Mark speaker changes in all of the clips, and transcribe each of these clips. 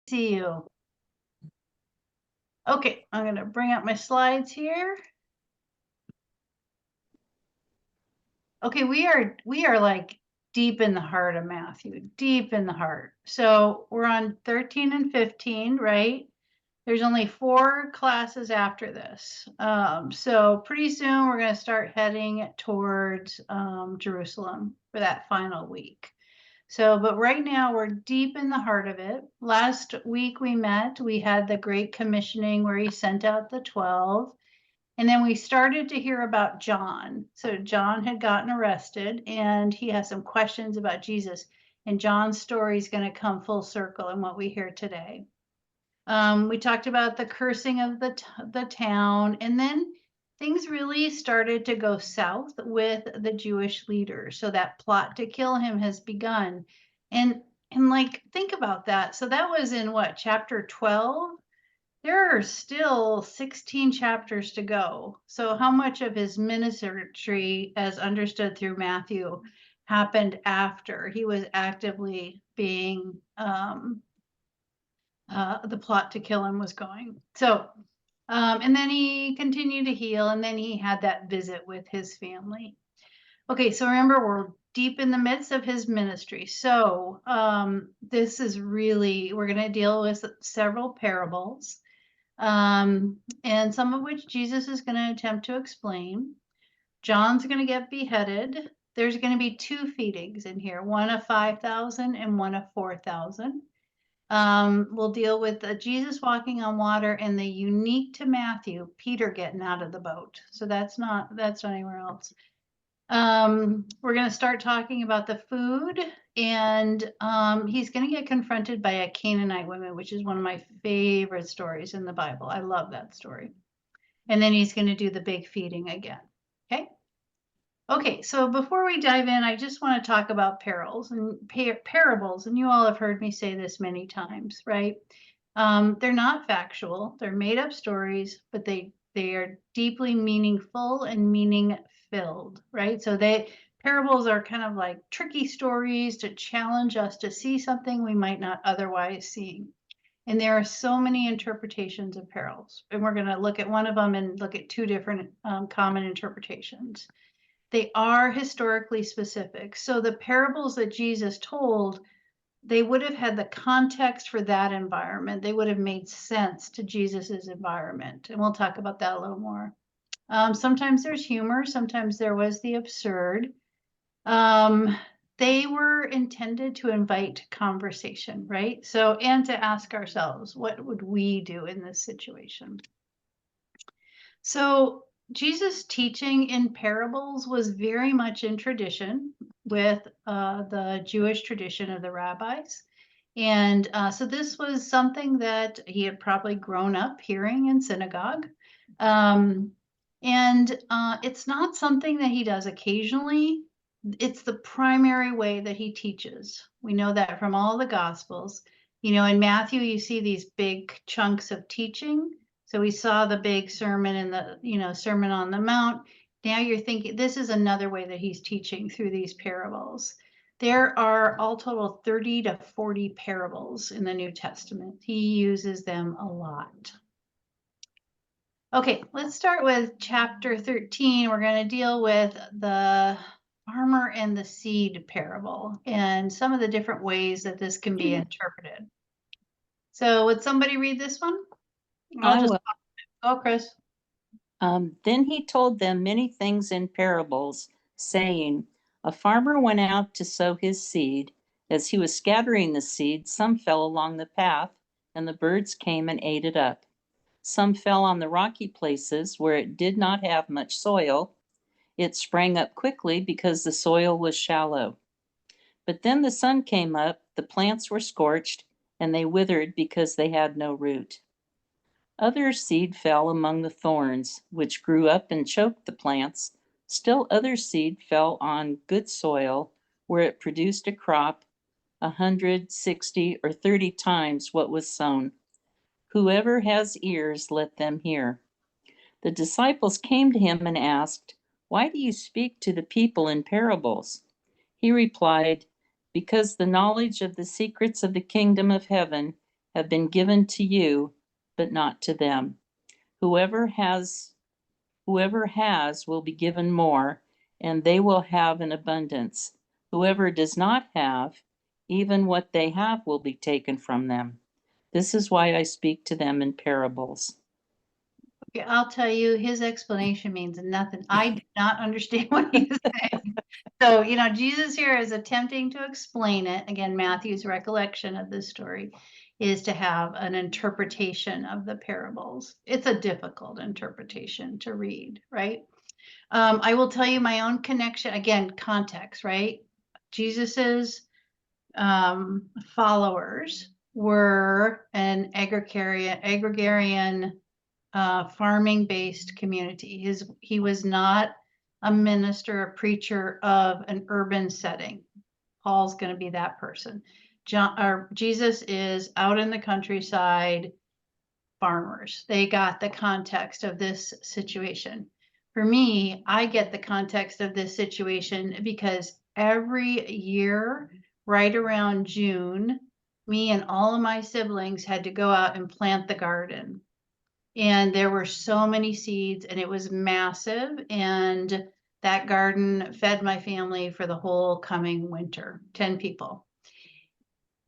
Speaker 1: See you. Okay, I'm going to bring up my slides here. Okay, we are like deep in the heart of Matthew, deep in the heart. So we're on 13 and 15, right? There's only 4 classes after this. So pretty soon we're going to start heading towards Jerusalem for that final week. So, but right now we're deep in the heart of it. Last week we had the Great Commissioning where he sent out the 12. And then we started to hear about John. So John had gotten arrested and he has some questions about Jesus. And John's story is going to come full circle in what we hear today. We talked about the cursing of the town, and then things really started to go south with the Jewish leaders. So that plot to kill him has begun. And like, think about that. So that was in what, chapter 12? There are still 16 chapters to go. So how much of his ministry, as understood through Matthew, happened after he was actively being the plot to kill him was going. So, and then he continued to heal, and then he had that visit with his family. Okay, so remember, we're deep in the midst of his ministry. So this is really, we're going to deal with several parables, and some of which Jesus is going to attempt to explain. John's going to get beheaded. There's going to be 2 feedings in here, one of 5,000 and one of 4,000. We'll deal with Jesus walking on water and the unique to Matthew, Peter getting out of the boat. So that's not anywhere else. We're going to start talking about the food, and he's going to get confronted by a Canaanite woman, which is one of my favorite stories in the Bible. I love that story. And then he's going to do the big feeding again. Okay. Okay, so before we dive in, I just want to talk about parables, and you all have heard me say this many times, right? They're not factual, they're made up stories, but they are deeply meaningful and meaning filled, right? So parables are kind of like tricky stories to challenge us to see something we might not otherwise see. And there are so many interpretations of parables, and we're going to look at one of them and look at 2 different common interpretations. They are historically specific. So the parables that Jesus told, they would have had the context for that environment. They would have made sense to Jesus's environment. And we'll talk about that a little more. Sometimes there's humor. Sometimes there was the absurd. They were intended to invite conversation, right? So, and to ask ourselves, what would we do in this situation? So Jesus' teaching in parables was very much in tradition with the Jewish tradition of the rabbis. And so this was something that he had probably grown up hearing in synagogue. And it's not something that he does occasionally. It's the primary way that he teaches. We know that from all the Gospels. You know, in Matthew, you see these big chunks of teaching. So we saw the big sermon and the, Sermon on the Mount. Now you're thinking this is another way that he's teaching through these parables. There are all total 30 to 40 parables in the New Testament. He uses them a lot. Okay, let's start with chapter 13. We're going to deal with the farmer and the seed parable and some of the different ways that this can be interpreted. So would somebody read this one?
Speaker 2: I will.
Speaker 1: Oh, Chris.
Speaker 2: Then he told them many things in parables, saying, a farmer went out to sow his seed. As he was scattering the seed, some fell along the path, and the birds came and ate it up. Some fell on the rocky places where it did not have much soil. It sprang up quickly because the soil was shallow. But then the sun came up, the plants were scorched, and they withered because they had no root. Other seed fell among the thorns, which grew up and choked the plants. Still other seed fell on good soil, where it produced a crop 100, 60, or 30 times what was sown. Whoever has ears, let them hear. The disciples came to him and asked, why do you speak to the people in parables? He replied, because the knowledge of the secrets of the kingdom of heaven have been given to you, but not to them. Whoever has will be given more, and they will have an abundance. Whoever does not have, even what they have will be taken from them. This is why I speak to them in parables.
Speaker 1: Okay, I'll tell you, his explanation means nothing. I do not understand what he's saying. So, Jesus here is attempting to explain it. Again, Matthew's recollection of this story is to have an interpretation of the parables. It's a difficult interpretation to read, right? I will tell you my own connection, again, context, right? Jesus's followers were an agrarian farming-based community. He was not a minister, a preacher of an urban setting. Paul's going to be that person. Jesus is out in the countryside, farmers. They got the context of this situation. For me, I get the context of this situation because every year, right around June, me and all of my siblings had to go out and plant the garden. And there were so many seeds, and it was massive. And that garden fed my family for the whole coming winter, 10 people.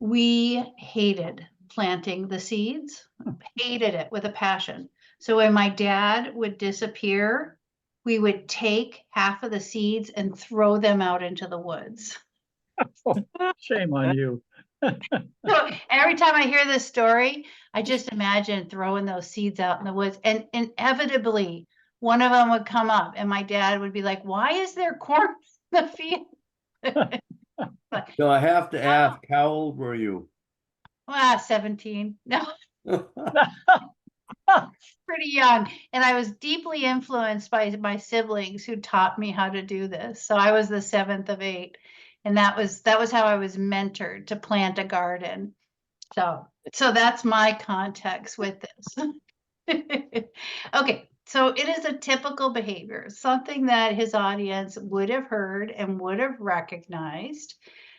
Speaker 1: We hated planting the seeds, hated it with a passion. So when my dad would disappear, we would take half of the seeds and throw them out into the woods.
Speaker 3: Shame on you.
Speaker 1: So every time I hear this story, I just imagine throwing those seeds out in the woods, and inevitably one of them would come up, and my dad would be like, "Why is there corn in the field?"
Speaker 4: So I have to ask, how old were you?
Speaker 1: 17. No, pretty young. And I was deeply influenced by my siblings who taught me how to do this. So I was the 7th of 8. And that was how I was mentored to plant a garden. So that's my context with this. Okay, so it is a typical behavior, something that his audience would have heard and would have recognized.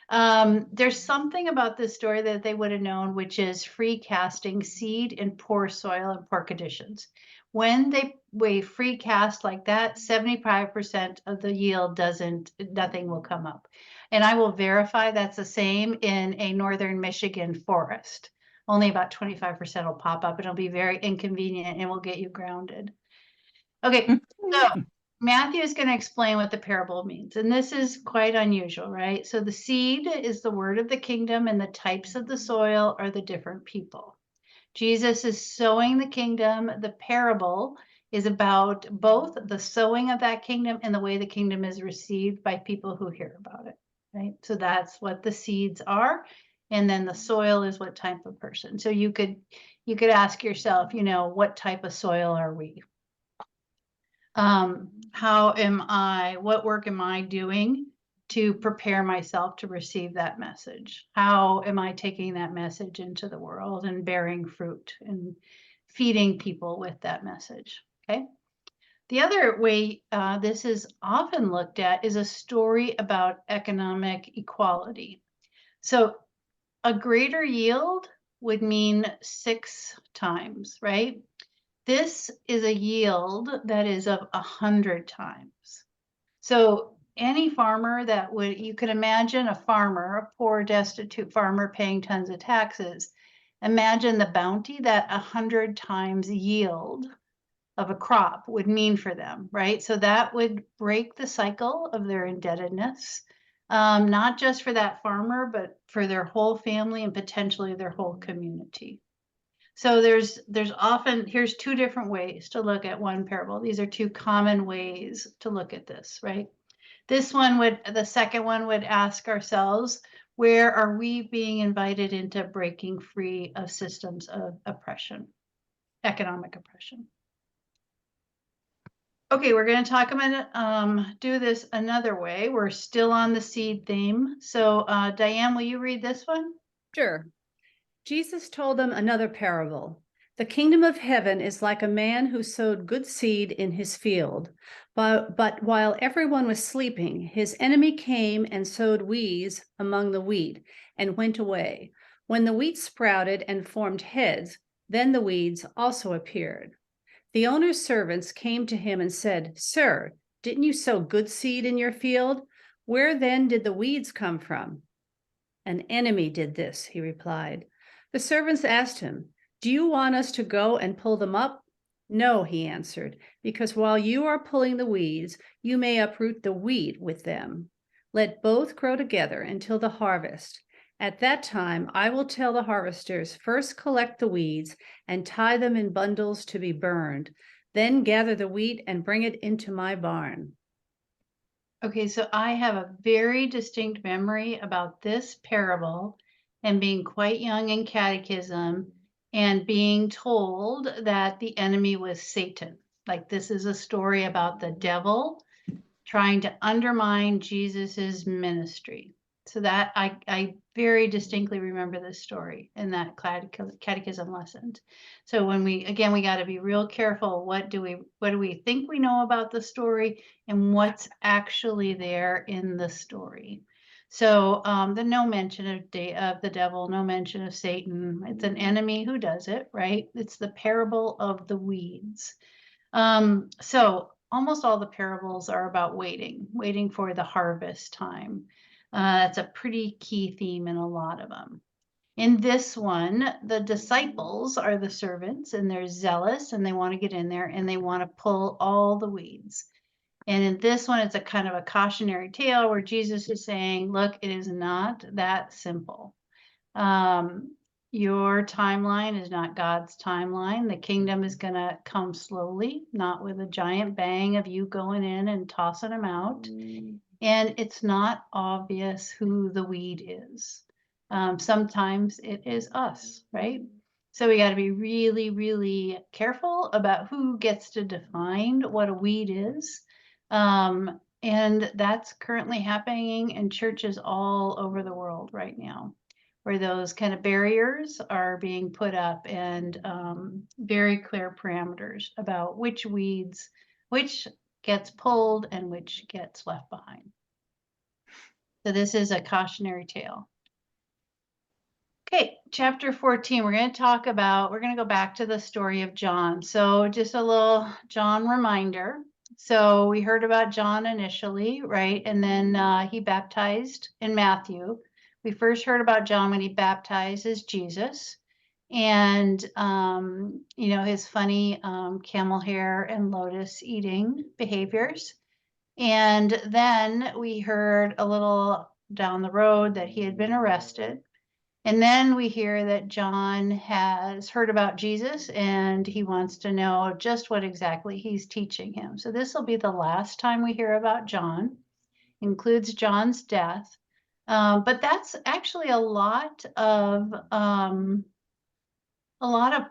Speaker 1: There's something about this story that they would have known, which is free casting seed in poor soil and poor conditions. When we free cast like that, 75% of the yield nothing will come up. And I will verify that's the same in a northern Michigan forest. Only about 25% will pop up. It'll be very inconvenient and will get you grounded. Okay, so Matthew is going to explain what the parable means. And this is quite unusual, right? So the seed is the word of the kingdom, and the types of the soil are the different people. Jesus is sowing the kingdom. The parable is about both the sowing of that kingdom and the way the kingdom is received by people who hear about it, right? So that's what the seeds are. And then the soil is what type of person. So you could ask yourself, what type of soil are we? What work am I doing to prepare myself to receive that message? How am I taking that message into the world and bearing fruit and feeding people with that message? Okay. The other way this is often looked at is a story about economic equality. So a greater yield would mean 6 times, right? This is a yield that is of 100 times. So any farmer you could imagine a farmer, a poor, destitute farmer paying tons of taxes. Imagine the bounty that 100 times yield of a crop would mean for them, right? So that would break the cycle of their indebtedness, not just for that farmer, but for their whole family and potentially their whole community. So there's often, here's 2 different ways to look at one parable. These are 2 common ways to look at this, right? The second one would ask ourselves, where are we being invited into breaking free of systems of oppression, economic oppression? Okay, we're going to talk about do this another way. We're still on the seed theme. So Diane, will you read this one?
Speaker 5: Sure. Jesus told them another parable. The kingdom of heaven is like a man who sowed good seed in his field. But while everyone was sleeping, his enemy came and sowed weeds among the wheat and went away. When the wheat sprouted and formed heads, then the weeds also appeared. The owner's servants came to him and said, "Sir, didn't you sow good seed in your field? Where then did the weeds come from?" "An enemy did this," he replied. The servants asked him, "Do you want us to go and pull them up?" "No," he answered, "because while you are pulling the weeds, you may uproot the wheat with them. Let both grow together until the harvest. At that time, I will tell the harvesters, first collect the weeds and tie them in bundles to be burned. Then gather the wheat and bring it into my barn."
Speaker 1: Okay, so I have a very distinct memory about this parable and being quite young in catechism and being told that the enemy was Satan. Like this is a story about the devil trying to undermine Jesus's ministry. So that I very distinctly remember this story in that catechism lesson. So when we got to be real careful. What do we think we know about the story and what's actually there in the story? So the no mention of the devil, no mention of Satan. It's an enemy who does it, right? It's the parable of the weeds. So almost all the parables are about waiting for the harvest time. That's a pretty key theme in a lot of them. In this one, the disciples are the servants and they're zealous and they want to get in there and they want to pull all the weeds. And in this one, it's a kind of a cautionary tale where Jesus is saying, look, it is not that simple. Your timeline is not God's timeline. The kingdom is going to come slowly, not with a giant bang of you going in and tossing them out. And it's not obvious who the weed is. Sometimes it is us, right? So we got to be really, really careful about who gets to define what a weed is. And that's currently happening in churches all over the world right now, where those kind of barriers are being put up and very clear parameters about which gets pulled and which gets left behind. So this is a cautionary tale. Okay, chapter 14, we're going to go back to the story of John. So just a little John reminder. So we heard about John initially, right? And then he baptized in Matthew. We first heard about John when he baptized as Jesus. And, his funny camel hair and lotus eating behaviors. And then we heard a little down the road that he had been arrested. And then we hear that John has heard about Jesus and he wants to know just what exactly he's teaching him. So this will be the last time we hear about John, includes John's death. But that's actually a lot of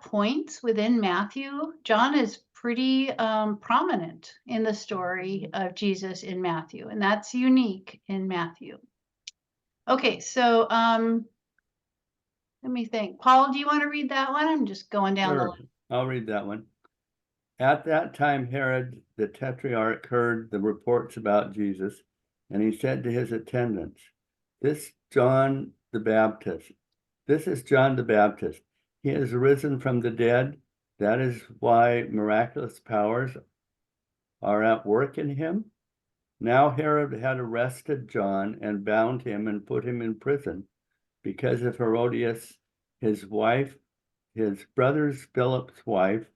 Speaker 1: points within Matthew. John is pretty prominent in the story of Jesus in Matthew, and that's unique in Matthew. Okay, so let me think. Paul, do you want to read that one? I'm just going down the
Speaker 4: Sure,
Speaker 1: list.
Speaker 4: I'll read that one. At that time, Herod the Tetrarch heard the reports about Jesus, and he said to his attendants, This is John the Baptist. He has risen from the dead. That is why miraculous powers are at work in him. Now Herod had arrested John and bound him and put him in prison because of Herodias, his wife, his brother Philip's wife.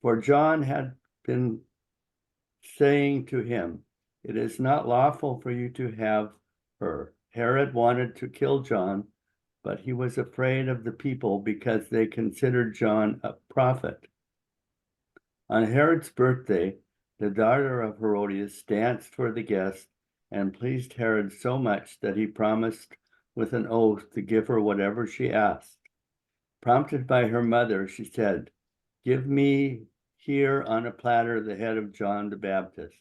Speaker 4: For John had been saying to him, It is not lawful for you to have her. Herod wanted to kill John, but he was afraid of the people because they considered John a prophet. On Herod's birthday, the daughter of Herodias danced for the guests and pleased Herod so much that he promised with an oath to give her whatever she asked. Prompted by her mother, she said, Give me here on a platter the head of John the Baptist.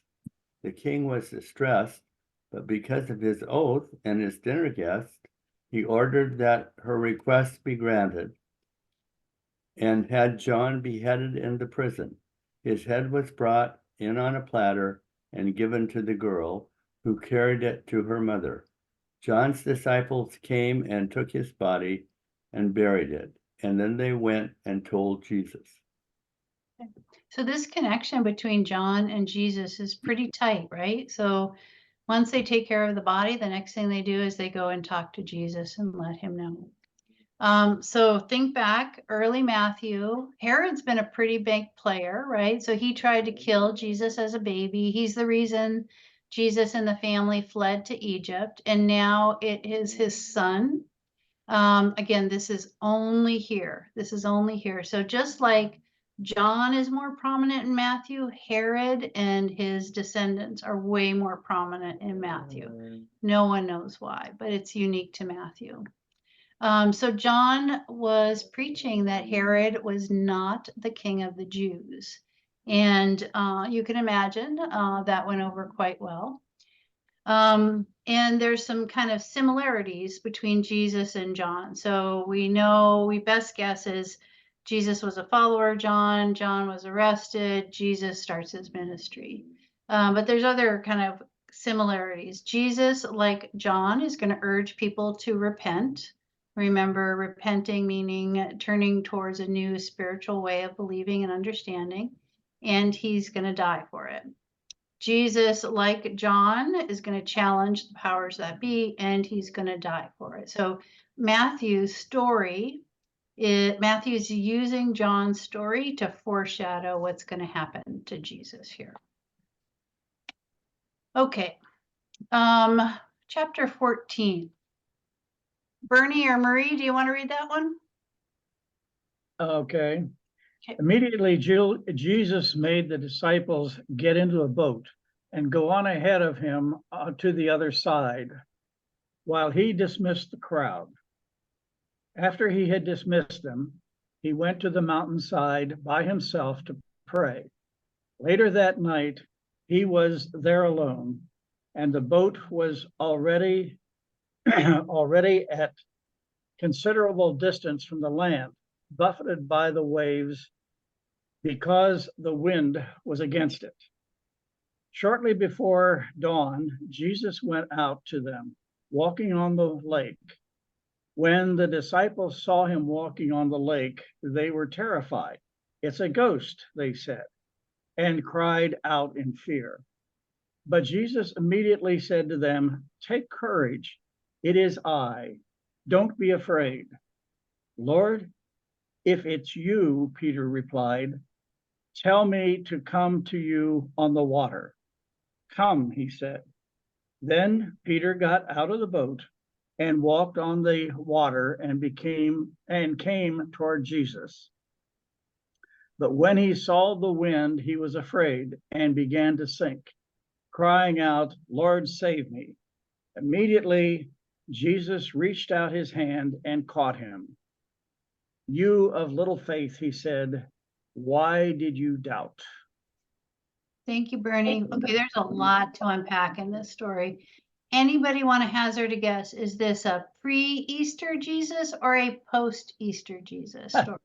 Speaker 4: The king was distressed, but because of his oath and his dinner guests, he ordered that her request be granted and had John beheaded in the prison. His head was brought in on a platter and given to the girl, who carried it to her mother. John's disciples came and took his body and buried it. And then they went and told Jesus.
Speaker 1: So this connection between John and Jesus is pretty tight, right? So once they take care of the body, the next thing they do is they go and talk to Jesus and let him know. So think back, early Matthew, Herod's been a pretty big player, right? So he tried to kill Jesus as a baby. He's the reason Jesus and the family fled to Egypt. And now it is his son. Again, this is only here. This is only here. So just like John is more prominent in Matthew, Herod and his descendants are way more prominent in Matthew. No one knows why, but it's unique to Matthew. So John was preaching that Herod was not the king of the Jews. And you can imagine that went over quite well. And there's some kind of similarities between Jesus and John. So we best guess is Jesus was a follower of John. John was arrested. Jesus starts his ministry. But there's other kind of similarities. Jesus, like John, is going to urge people to repent. Remember, repenting meaning turning towards a new spiritual way of believing and understanding, and he's going to die for it. Jesus, like John, is going to challenge the powers that be, and he's going to die for it. So Matthew's story, Matthew's using John's story to foreshadow what's going to happen to Jesus here. Okay, chapter 14. Bernie or Marie, do you want to read that one?
Speaker 3: Okay.
Speaker 1: Okay.
Speaker 3: Immediately, Jesus made the disciples get into a boat and go on ahead of him to the other side, while he dismissed the crowd. After he had dismissed them, he went to the mountainside by himself to pray. Later that night, he was there alone, and the boat was already at considerable distance from the land, buffeted by the waves because the wind was against it. Shortly before dawn, Jesus went out to them, walking on the lake. When the disciples saw him walking on the lake, they were terrified. "It's a ghost," they said, and cried out in fear. But Jesus immediately said to them, "Take courage. It is I. Don't be afraid." "Lord, if it's you," Peter replied, "tell me to come to you on the water." "Come," he said. Then Peter got out of the boat and walked on the water and came toward Jesus. But when he saw the wind, he was afraid and began to sink, crying out, "Lord, save me." Immediately, Jesus reached out his hand and caught him. "You of little faith," he said, "why did you doubt?"
Speaker 1: Thank you, Bernie. Okay, there's a lot to unpack in this story. Anybody want to hazard a guess? Is this a pre-Easter Jesus or a post-Easter Jesus story?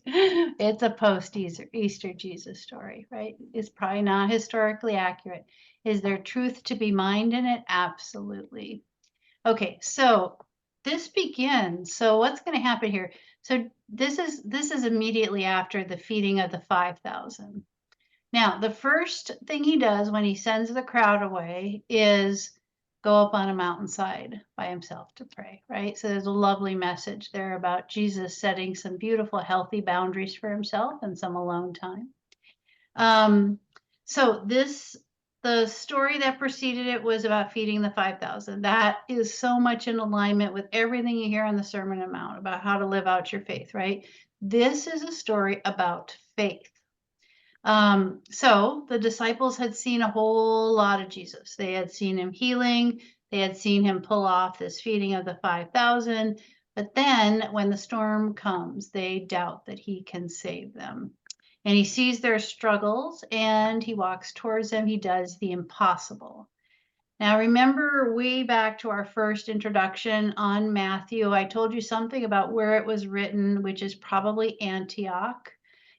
Speaker 1: It's a post-Easter Jesus story, right? It's probably not historically accurate. Is there truth to be mined in it? Absolutely. Okay, so this begins. So what's going to happen here? So this is immediately after the feeding of the 5,000. Now, the first thing he does when he sends the crowd away is go up on a mountainside by himself to pray, right? So there's a lovely message there about Jesus setting some beautiful, healthy boundaries for himself and some alone time. So the story that preceded it was about feeding the 5,000. That is so much in alignment with everything you hear on the Sermon on the Mount about how to live out your faith, right? This is a story about faith. So the disciples had seen a whole lot of Jesus. They had seen him healing. They had seen him pull off this feeding of the 5,000. But then when the storm comes, they doubt that he can save them. And he sees their struggles and he walks towards them. He does the impossible. Now, remember way back to our first introduction on Matthew, I told you something about where it was written, which is probably Antioch.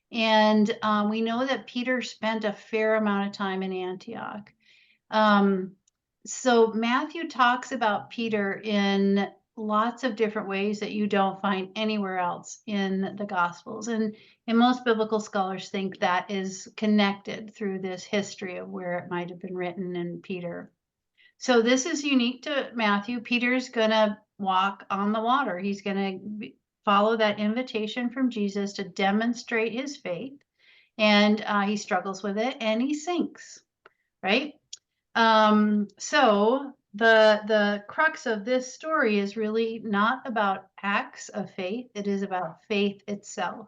Speaker 1: And we know that Peter spent a fair amount of time in Antioch. So Matthew talks about Peter in lots of different ways that you don't find anywhere else in the Gospels. And most biblical scholars think that is connected through this history of where it might have been written in Peter. So this is unique to Matthew. Peter's going to walk on the water. He's going to follow that invitation from Jesus to demonstrate his faith. And he struggles with it and he sinks, right? So the crux of this story is really not about acts of faith. It is about faith itself.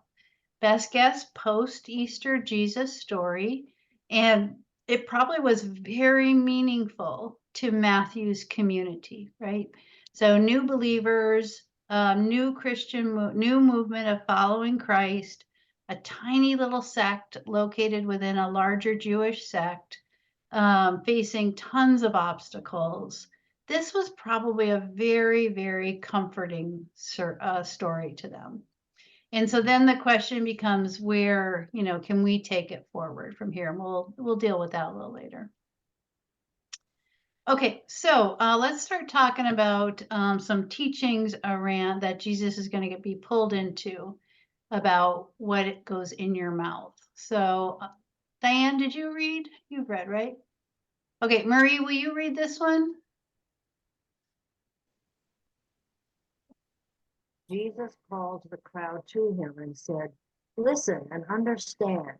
Speaker 1: Best guess, post-Easter Jesus story. And it probably was very meaningful to Matthew's community, right? So new believers, new Christian, new movement of following Christ, a tiny little sect located within a larger Jewish sect, facing tons of obstacles. This was probably a very, very comforting story to them. And so then the question becomes where, can we take it forward from here? And we'll deal with that a little later. Okay, so let's start talking about some teachings around that Jesus is going to be pulled into about what goes in your mouth. So Diane, did you read? You've read, right? Okay, Marie, will you read this one?
Speaker 6: Jesus called the crowd to him and said, "Listen and understand.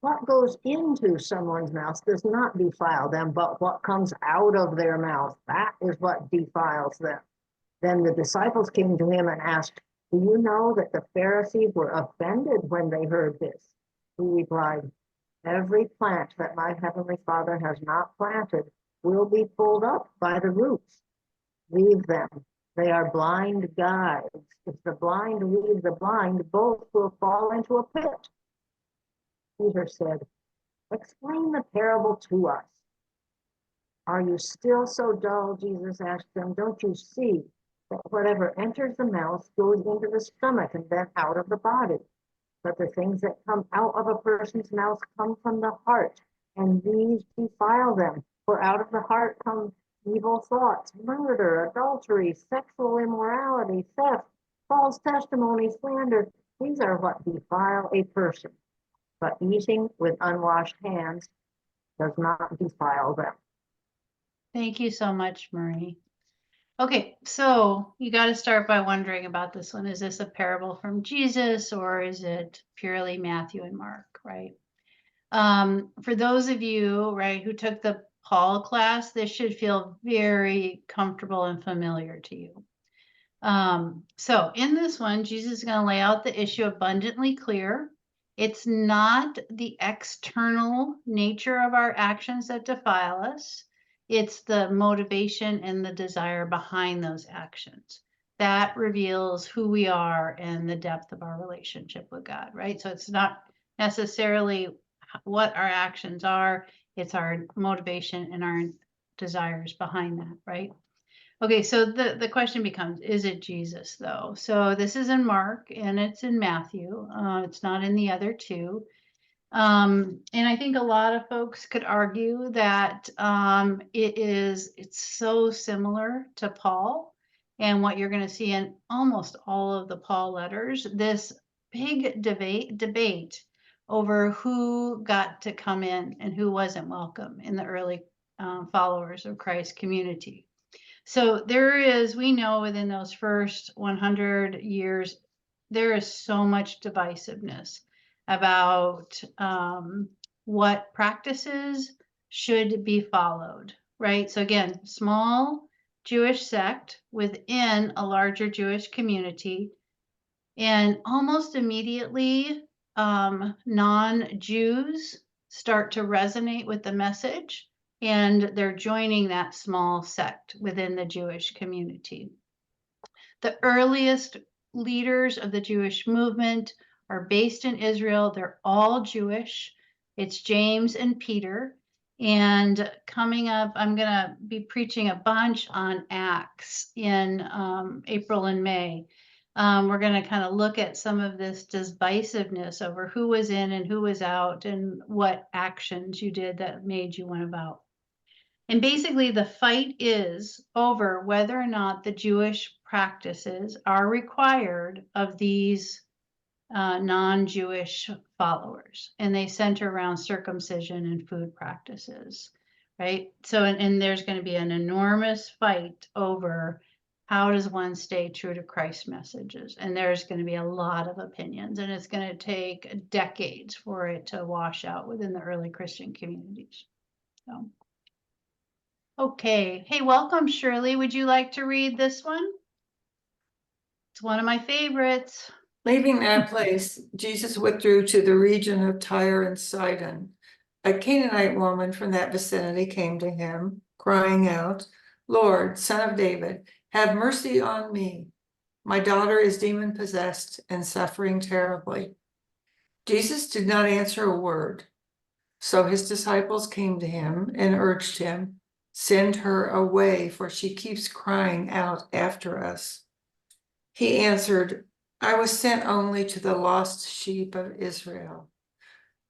Speaker 6: What goes into someone's mouth does not defile them, but what comes out of their mouth, that is what defiles them." Then the disciples came to him and asked, "Do you know that the Pharisees were offended when they heard this?" He replied, "Every plant that my heavenly Father has not planted will be pulled up by the roots. Leave them. They are blind guides. If the blind lead the blind, both will fall into a pit." Peter said, "Explain the parable to us." "Are you still so dull?" Jesus asked them. "Don't you see that whatever enters the mouth goes into the stomach and then out of the body? But the things that come out of a person's mouth come from the heart, and these defile them. For out of the heart come evil thoughts, murder, adultery, sexual immorality, theft, false testimony, slander. These are what defile a person. But eating with unwashed hands does not defile them."
Speaker 1: Thank you so much, Marie. Okay, so you got to start by wondering about this one. Is this a parable from Jesus or is it purely Matthew and Mark, right? For those of you, right, who took the Paul class, this should feel very comfortable and familiar to you. So in this one, Jesus is going to lay out the issue abundantly clear. It's not the external nature of our actions that defile us. It's the motivation and the desire behind those actions. That reveals who we are and the depth of our relationship with God, right? So it's not necessarily what our actions are, it's our motivation and our desires behind that, right? Okay, so the question becomes, is it Jesus though? So this is in Mark and it's in Matthew. It's not in the other two. And I think a lot of folks could argue that it's so similar to Paul and what you're going to see in almost all of the Paul letters, this big debate over who got to come in and who wasn't welcome in the early followers of Christ's community. So we know within those first 100 years, there is so much divisiveness about what practices should be followed, right? So again, small Jewish sect within a larger Jewish community, and almost immediately non-Jews start to resonate with the message, and they're joining that small sect within the Jewish community. The earliest leaders of the Jewish movement are based in Israel. They're all Jewish. It's James and Peter. And coming up, I'm going to be preaching a bunch on Acts in April and May. We're going to kind of look at some of this divisiveness over who was in and who was out and what actions you did that made you went about. And basically the fight is over whether or not the Jewish practices are required of these non-Jewish followers, and they center around circumcision and food practices, right? So, and there's going to be an enormous fight over how does one stay true to Christ's messages, and there's going to be a lot of opinions, and it's going to take decades for it to wash out within the early Christian communities. So, okay, hey, welcome, Shirley. Would you like to read this one? It's one of my favorites.
Speaker 7: Leaving that place, Jesus withdrew to the region of Tyre and Sidon. A Canaanite woman from that vicinity came to him, crying out, "Lord, Son of David, have mercy on me. My daughter is demon-possessed and suffering terribly." Jesus did not answer a word. So his disciples came to him and urged him, "Send her away, for she keeps crying out after us." He answered, "I was sent only to the lost sheep of Israel."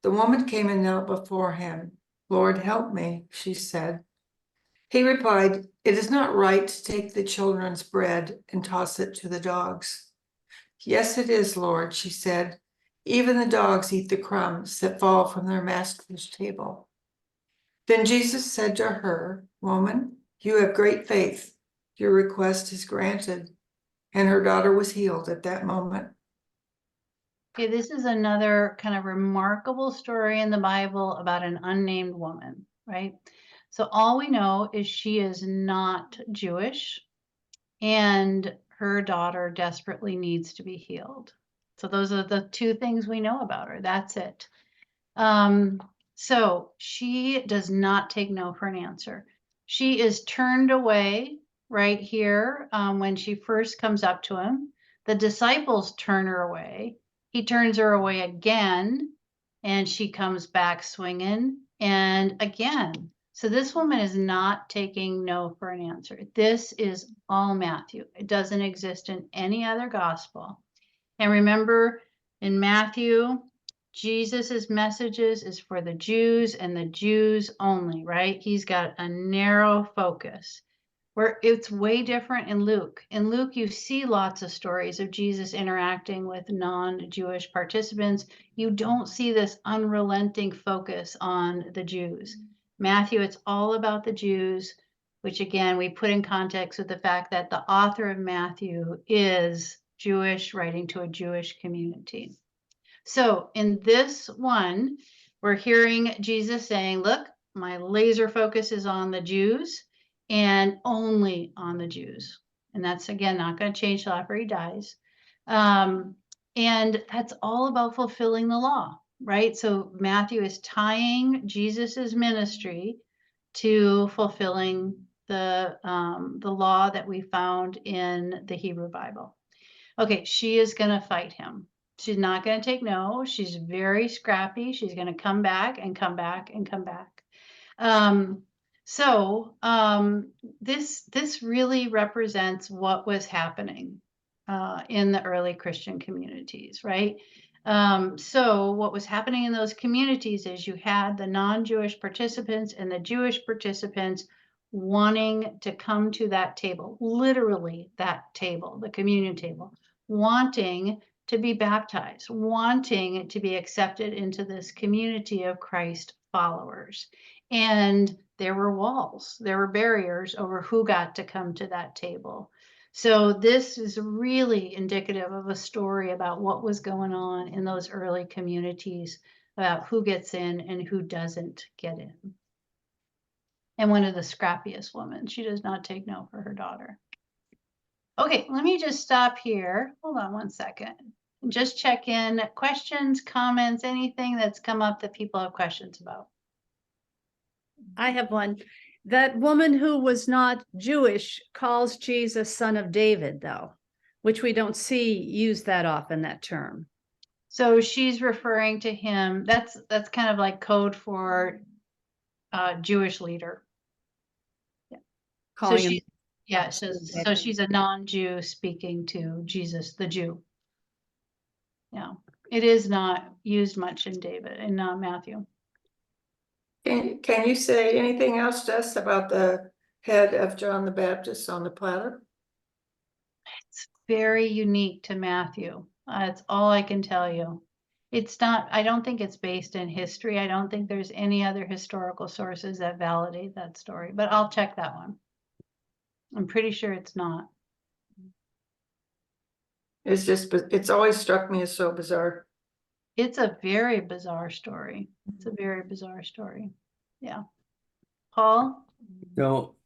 Speaker 7: The woman came and knelt before him. "Lord, help me," she said. He replied, "It is not right to take the children's bread and toss it to the dogs." "Yes, it is, Lord," she said. "Even the dogs eat the crumbs that fall from their master's table." Then Jesus said to her, "Woman, you have great faith. Your request is granted." And her daughter was healed at that moment.
Speaker 1: Okay, this is another kind of remarkable story in the Bible about an unnamed woman, right? So all we know is she is not Jewish, and her daughter desperately needs to be healed. So those are the two things we know about her. That's it. So she does not take no for an answer. She is turned away right here when she first comes up to him. The disciples turn her away. He turns her away again, and she comes back swinging. And again, so this woman is not taking no for an answer. This is all Matthew. It doesn't exist in any other gospel. And remember, in Matthew, Jesus's messages is for the Jews and the Jews only, right? He's got a narrow focus. Where it's way different in Luke. In Luke, you see lots of stories of Jesus interacting with non-Jewish participants. You don't see this unrelenting focus on the Jews. Matthew, it's all about the Jews, which again, we put in context with the fact that the author of Matthew is Jewish, writing to a Jewish community. So in this one, we're hearing Jesus saying, look, my laser focus is on the Jews and only on the Jews. And that's, again, not going to change till after he dies. And that's all about fulfilling the law, right? So Matthew is tying Jesus's ministry to fulfilling the law that we found in the Hebrew Bible. Okay, she is going to fight him. She's not going to take no. She's very scrappy. She's going to come back and come back and come back. This really represents what was happening in the early Christian communities, right? So what was happening in those communities is you had the non-Jewish participants and the Jewish participants wanting to come to that table, literally that table, the communion table, wanting to be baptized, wanting to be accepted into this community of Christ followers. And there were walls, there were barriers over who got to come to that table. So this is really indicative of a story about what was going on in those early communities, about who gets in and who doesn't get in. And one of the scrappiest women, she does not take no for her daughter. Okay, let me just stop here. Hold on one second. Just check in. Questions, comments, anything that's come up that people have questions about.
Speaker 5: I have one. That woman who was not Jewish calls Jesus Son of David, though, which we don't see used that often, that term.
Speaker 1: So she's referring to him. That's kind of like code for Jewish leader. Yeah.
Speaker 5: Calling
Speaker 1: so
Speaker 5: him.
Speaker 1: she, yeah. So she's a non-Jew speaking to Jesus, the Jew. Yeah. It is not used much in Matthew.
Speaker 7: Can you say anything else to us about the head of John the Baptist on the platter?
Speaker 1: It's very unique to Matthew. That's all I can tell you. It's not, I don't think it's based in history. I don't think there's any other historical sources that validate that story, but I'll check that one. I'm pretty sure it's not.
Speaker 7: It's just, it's always struck me as so bizarre.
Speaker 1: It's a very bizarre story. It's a very bizarre story. Yeah. Paul?
Speaker 4: So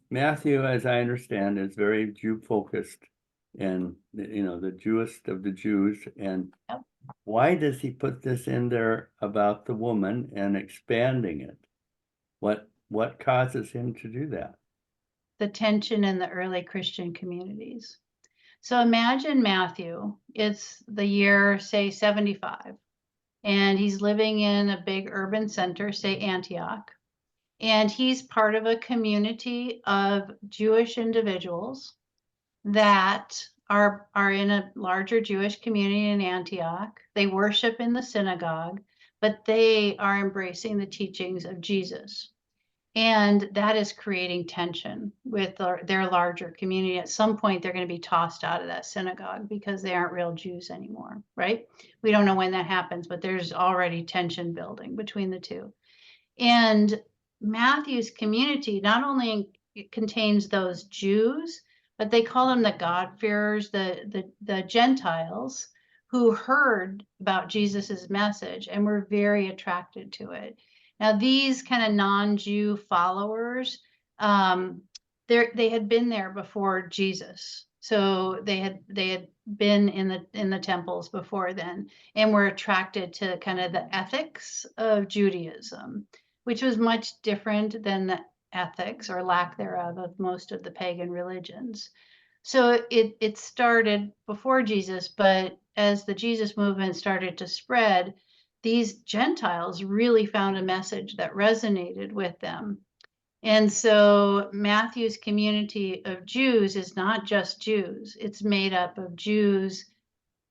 Speaker 4: Matthew, as I understand, is very Jew focused and, the Jewest of the Jews. And
Speaker 1: Yep.
Speaker 4: why does he put this in there about the woman and expanding it? What causes him to do that?
Speaker 1: The tension in the early Christian communities. So imagine Matthew, it's the year, say 75, and he's living in a big urban center, say Antioch, and he's part of a community of Jewish individuals that are in a larger Jewish community in Antioch. They worship in the synagogue, but they are embracing the teachings of Jesus. And that is creating tension with their larger community. At some point, they're going to be tossed out of that synagogue because they aren't real Jews anymore, right? We don't know when that happens, but there's already tension building between the two. And Matthew's community not only contains those Jews, but they call them the God-fearers, the Gentiles who heard about Jesus's message and were very attracted to it. Now, these kind of non-Jew followers, they had been there before Jesus, so they had been in the temples before then, and were attracted to kind of the ethics of Judaism, which was much different than the ethics or lack thereof of most of the pagan religions. So it started before Jesus, but as the Jesus movement started to spread, these Gentiles really found a message that resonated with them. And so Matthew's community of Jews is not just Jews. It's made up of Jews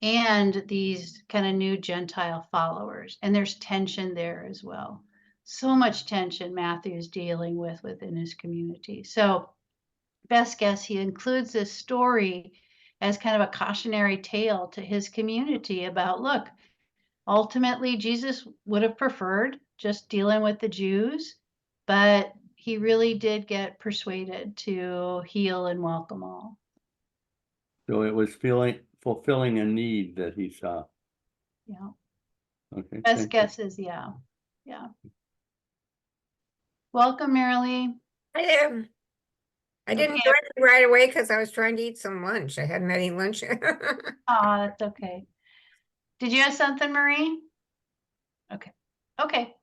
Speaker 1: and these kind of new Gentile followers. And there's tension there as well. So much tension Matthew's dealing with within his community. So best guess he includes this story as kind of a cautionary tale to his community about, look, ultimately, Jesus would have preferred just dealing with the Jews, but he really did get persuaded to heal and welcome all.
Speaker 4: So it was fulfilling a need that he saw.
Speaker 1: Yeah.
Speaker 4: Okay.
Speaker 1: Best guess is yeah. Yeah. Welcome, Marilee.
Speaker 8: Hi there. I didn't
Speaker 1: Okay.
Speaker 8: join you right away because I was trying to eat some lunch. I hadn't had any lunch.
Speaker 1: That's okay. Did you have something, Marie? Okay. Okay.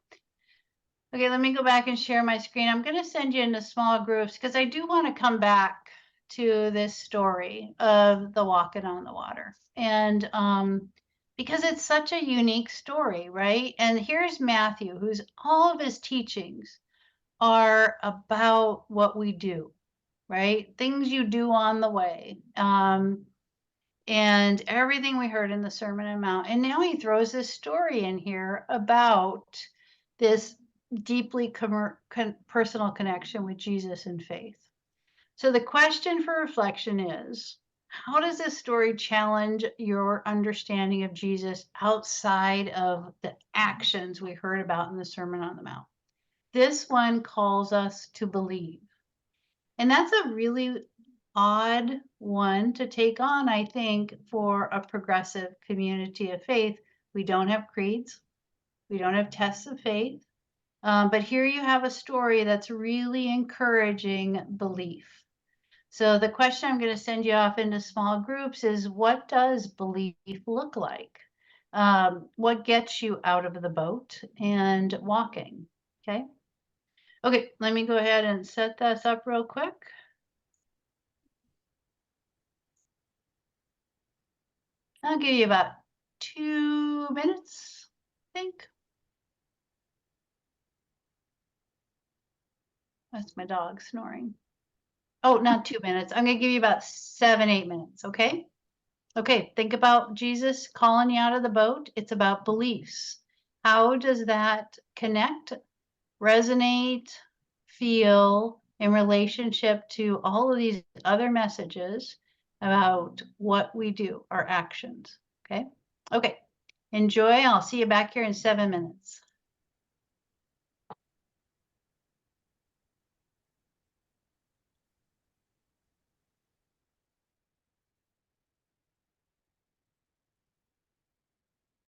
Speaker 1: Okay, let me go back and share my screen. I'm going to send you into small groups because I do want to come back to this story of the walking on the water. And because it's such a unique story, right? And here's Matthew, who's all of his teachings are about what we do, right? Things you do on the way. And everything we heard in the Sermon on the Mount. And now he throws this story in here about this deeply personal connection with Jesus and faith. So the question for reflection is, how does this story challenge your understanding of Jesus outside of the actions we heard about in the Sermon on the Mount? This one calls us to believe. And that's a really odd one to take on, I think, for a progressive community of faith. We don't have creeds. We don't have tests of faith. But here you have a story that's really encouraging belief. So the question I'm going to send you off into small groups is, what does belief look like? What gets you out of the boat and walking? Okay. Okay, let me go ahead and set this up real quick. I'll give you about 2 minutes, I think. That's my dog snoring. Oh, not 2 minutes. I'm going to give you about 7, 8 minutes, okay? Okay, think about Jesus calling you out of the boat. It's about beliefs. How does that connect, resonate, feel in relationship to all of these other messages about what we do, our actions. Okay. Okay. Enjoy. I'll see you back here in 7 minutes.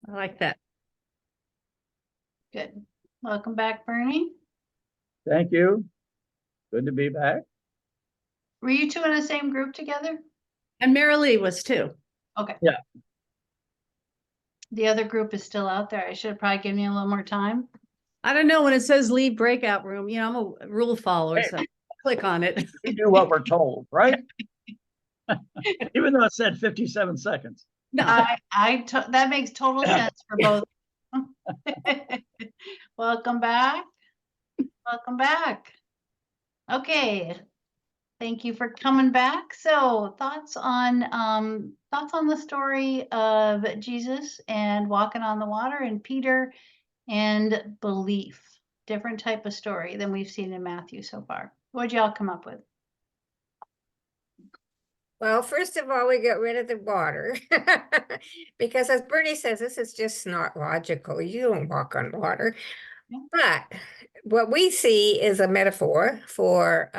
Speaker 5: I like that.
Speaker 1: Good. Welcome back, Bernie.
Speaker 3: Thank you. Good to be back.
Speaker 1: Were you two in the same group together?
Speaker 5: And Mary Lee was too.
Speaker 1: Okay.
Speaker 3: Yeah.
Speaker 1: The other group is still out there. I should have probably given you a little more time.
Speaker 5: I don't know, when it says leave breakout room, I'm a rule follower, so click on it.
Speaker 3: We do what we're told, right? Even though it said 57 seconds.
Speaker 5: No,
Speaker 1: That makes total sense for both. Welcome back. Welcome back. Okay. Thank you for coming back. So thoughts on the story of Jesus and walking on the water and Peter and belief. Different type of story than we've seen in Matthew so far. What'd y'all come up with?
Speaker 8: Well, first of all, we got rid of the water. Because as Bernie says, this is just not logical. You don't walk on water.
Speaker 1: Yeah.
Speaker 8: But what we see is a metaphor for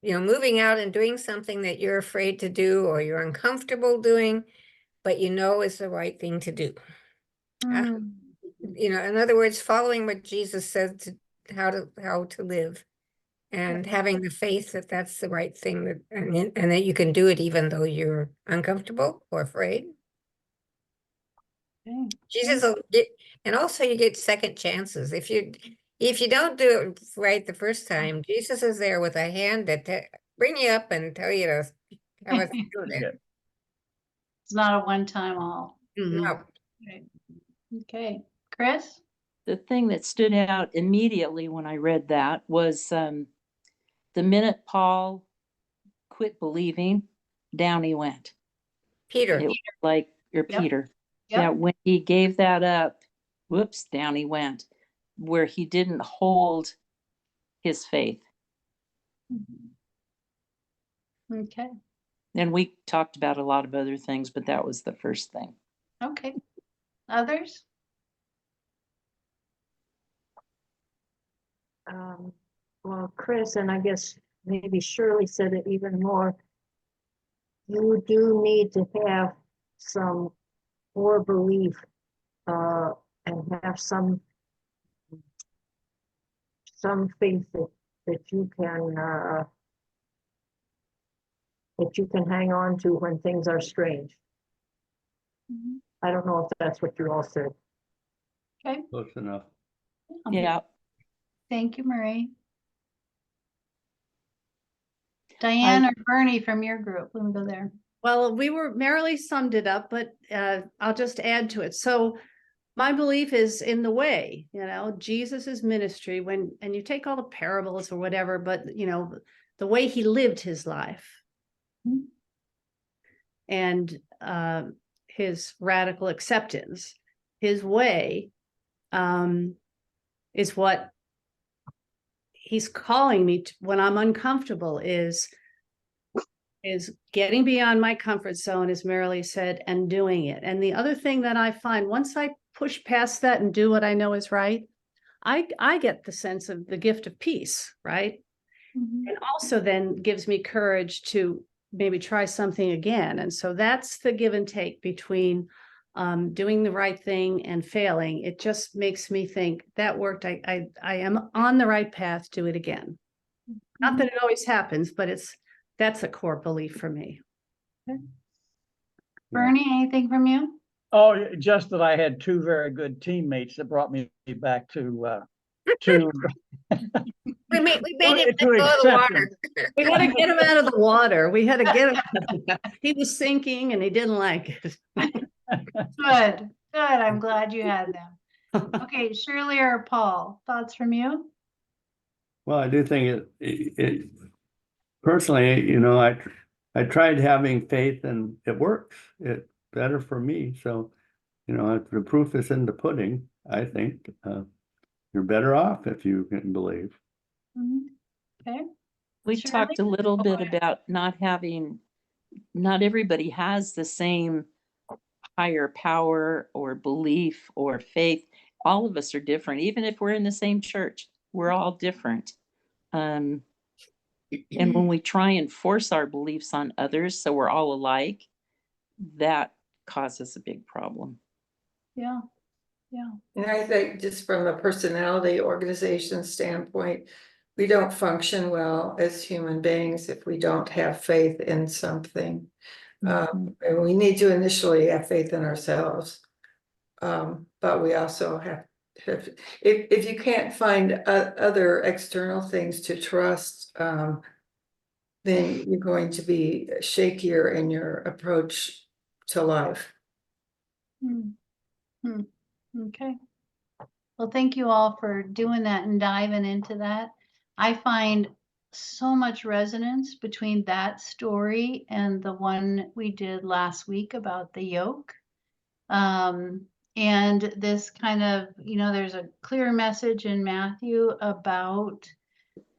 Speaker 8: moving out and doing something that you're afraid to do or you're uncomfortable doing, but you know is the right thing to do. In other words, following what Jesus said to how to live, and having the faith that that's the right thing, and that you can do it even though you're uncomfortable or afraid.
Speaker 1: Okay.
Speaker 8: Jesus will get, and also you get second chances. If you don't do it right the first time, Jesus is there with a hand that bring you up and tell you to have a do that.
Speaker 1: It's not a one-time all.
Speaker 8: No.
Speaker 1: Right. Okay. Chris?
Speaker 2: The thing that stood out immediately when I read that was the minute Paul quit believing, down he went.
Speaker 8: Peter.
Speaker 2: It was like, or
Speaker 1: Yep.
Speaker 2: Peter.
Speaker 1: Yep.
Speaker 2: Yeah, when he gave that up, whoops, down he went, where he didn't hold his faith.
Speaker 1: Okay.
Speaker 2: And we talked about a lot of other things, but that was the first thing.
Speaker 1: Okay. Others?
Speaker 6: Well, Chris, and I guess maybe Shirley said it even more. You do need to have some core belief and have some faith that you can hang on to when things are strange. I don't know if that's what you all said.
Speaker 1: Okay.
Speaker 4: Close enough.
Speaker 2: Yeah.
Speaker 1: Thank you, Marie. Diane or Bernie from your group? Let me go there.
Speaker 5: well, we were merrily summed it up, but I'll just add to it. So my belief is in the way, Jesus's ministry, and you take all the parables or whatever, but the way he lived his life. And his radical acceptance, his way, is what he's calling me to when I'm uncomfortable, is getting beyond my comfort zone, as Marilee said, and doing it. And the other thing that I find, once I push past that and do what I know is right, I get the sense of the gift of peace, right? And also then gives me courage to maybe try something again. And so that's the give and take between doing the right thing and failing. It just makes me think that worked. I am on the right path, do it again. Not that it always happens, but that's a core belief for me.
Speaker 1: Bernie, anything from you?
Speaker 3: Oh, just that I had two very good teammates that brought me back to
Speaker 8: We made him
Speaker 3: to
Speaker 8: let go of the water.
Speaker 3: acceptance.
Speaker 5: We had to get him out of the water. We had to get him. He was sinking and he didn't like it.
Speaker 1: Good. I'm glad you had them. Okay, Shirley or Paul, thoughts from you?
Speaker 4: Well, I do think it personally, I tried having faith and it works. It's better for me. So, the proof is in the pudding, I think. You're better off if you can believe.
Speaker 1: Okay.
Speaker 2: We
Speaker 1: Shirley?
Speaker 2: talked a little bit
Speaker 1: Oh, yeah.
Speaker 2: about not having not everybody has the same higher power or belief or faith. All of us are different. Even if we're in the same church, we're all different. And when we try and force our beliefs on others so we're all alike, that causes a big problem.
Speaker 1: Yeah. Yeah.
Speaker 7: And I think just from a personality organization standpoint, we don't function well as human beings if we don't have faith in something. And we need to initially have faith in ourselves. But we also have, if you can't find other external things to trust, then you're going to be shakier in your approach to life.
Speaker 1: Okay. Well, thank you all for doing that and diving into that. I find so much resonance between that story and the one we did last week about the yoke. And this kind of, there's a clear message in Matthew about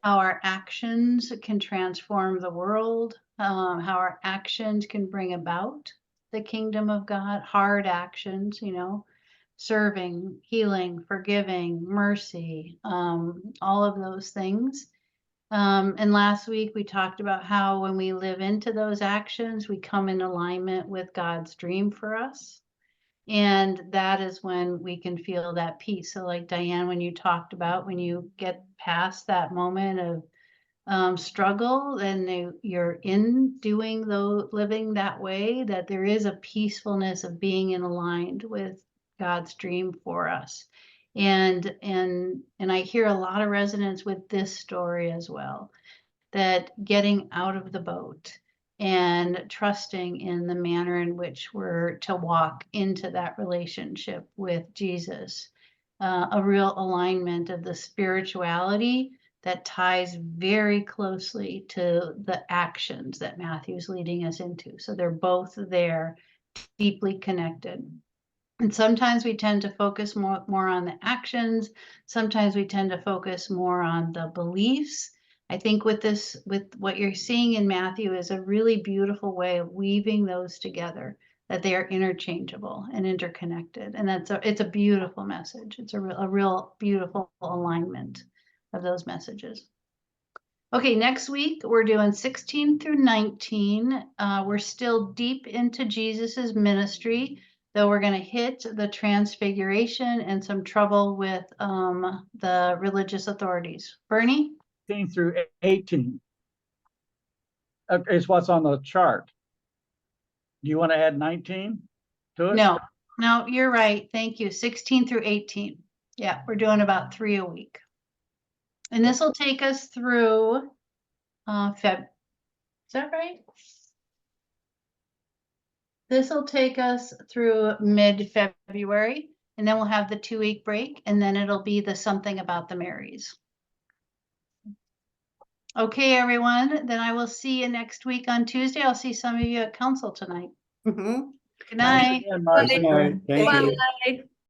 Speaker 1: how our actions can transform the world, how our actions can bring about the kingdom of God, hard actions, serving, healing, forgiving, mercy, all of those things. And last week we talked about how when we live into those actions, we come in alignment with God's dream for us. And that is when we can feel that peace. So like Diane, when you talked about when you get past that moment of struggle and you're in doing living that way, that there is a peacefulness of being in aligned with God's dream for us. And I hear a lot of resonance with this story as well, that getting out of the boat and trusting in the manner in which we're to walk into that relationship with Jesus, a real alignment of the spirituality that ties very closely to the actions that Matthew's leading us into. So they're both there, deeply connected. And sometimes we tend to focus more on the actions. Sometimes we tend to focus more on the beliefs. I think with what you're seeing in Matthew is a really beautiful way of weaving those together, that they are interchangeable and interconnected. And it's a beautiful message. It's a real beautiful alignment of those messages. Okay, next week we're doing 16 through 19. We're still deep into Jesus's ministry, though we're going to hit the transfiguration and some trouble with the religious authorities. Bernie?
Speaker 3: 16 through 18 is what's on the chart. Do you want to add 19 to it?
Speaker 1: No, you're right. Thank you. 16 through 18. Yeah, we're doing about 3 a week. And this will take us through Feb. Is that right? This will take us through mid-February, and then we'll have the 2-week break, and then it'll be the something about the Marys. Okay, everyone, then I will see you next week on Tuesday. I'll see some of you at council tonight. Good night.
Speaker 3: Again, Marci.
Speaker 4: Thank you.
Speaker 8: Bye.